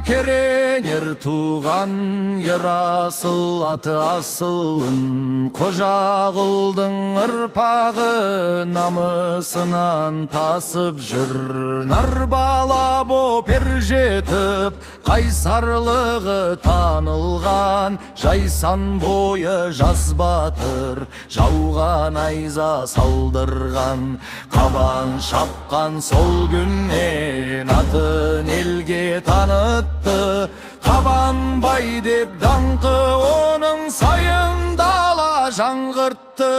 керенер туған, ер асыл аты асылын, Қожағұлдың ұрпағы намысынан тасып жүр. Нарбала боп ер жетіп, қайсарлығы танылған, жайсан бойы жас батыр, жауға найза салдырған. Қабан шапқан сол күннен атын елге танытты. Қабанбай деп даңқы оның сайын дала жаңғыртты.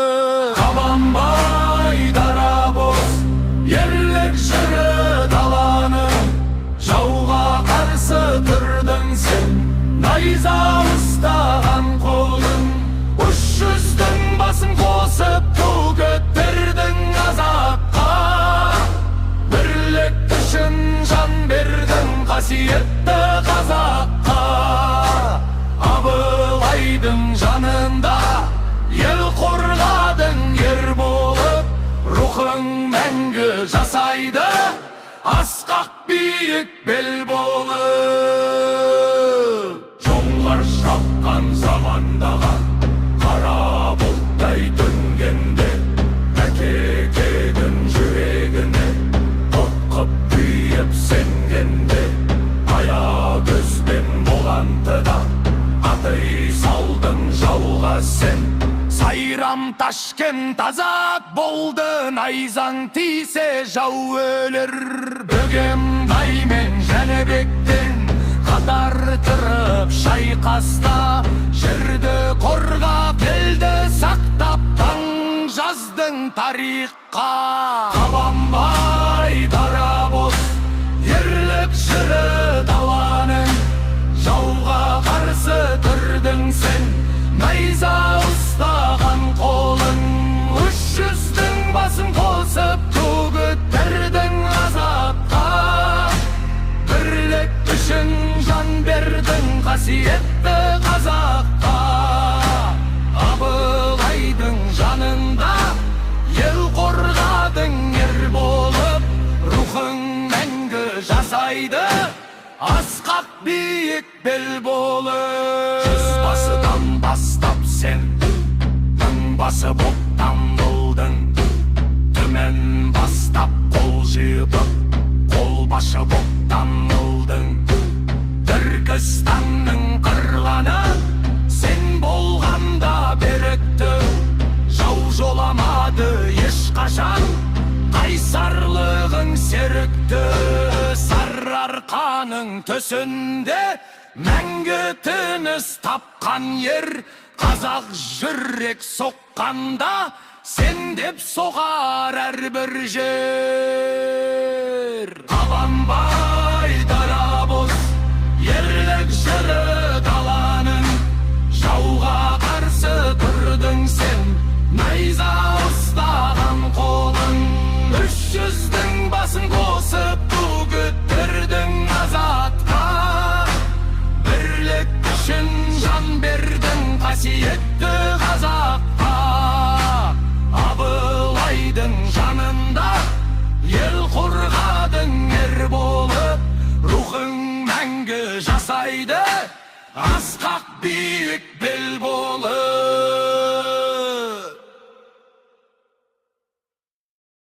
Қабанбай дарабоз ерлік жыры даланың, жауға қарсы тұрдың сен, найза ұстаған қолың. 300-дің басын қосып ту көтердің азапқа, бірлік үшін жан бердің қасиетті қазаққа. Абылайдың жанында ел қорғадың ер болып, рухың мәңгі жасайды асқақ биік бел болып. Жоңғар шапқан замандағы қара бұлттай төнгенде, әкекегін жүрегіне от қып күйіп сенгенде, аягөзбен болғантыда атай салдың жауға сен. Сайрам Ташкент азат болды, найзаң тисе жау өлір. Бөгенбай мен Жәнібектен қатар тұрып шайқаста, жерді қорғап елді сақтап таң жаздың тарихқа. Қабанбай дарабоз ерлік жыры даланың, жауға қарсы тұрдың сен, найза ұстаған қолың. 300-дің басын қосып ту көтердің азапқа, бірлік үшін жан бердің қасиетті қазаққа. Абылайдың жанында ел қорғадың ер болып, рухың мәңгі жасайды асқақ биік бел болып. Жүзбасыдан бастап сен мыңбасы боп танылдың, төмен бастап қол жиып қолбашы боп танылдың. Түркістанның қырланы сен болғанда берікті, жау жоламады ешқашан, қайсарлығың серікті. Сарыарқаның төсінде мәңгі тыныс тапқан ер, қазақ жүрек соққанда сен деп соғар әрбір жер. Қабанбай дарабоз ерлік жыры даланың, жауға қарсы тұрдың сен, найза ұстаған қолың. 300-дің басын қосып ту көтердің азатқа, бірлік үшін жан бердің қасиетті қазаққа. Абылайдың жанында ел қорғадың ер болып, рухың мәңгі жасайды асқақ биік бел болып.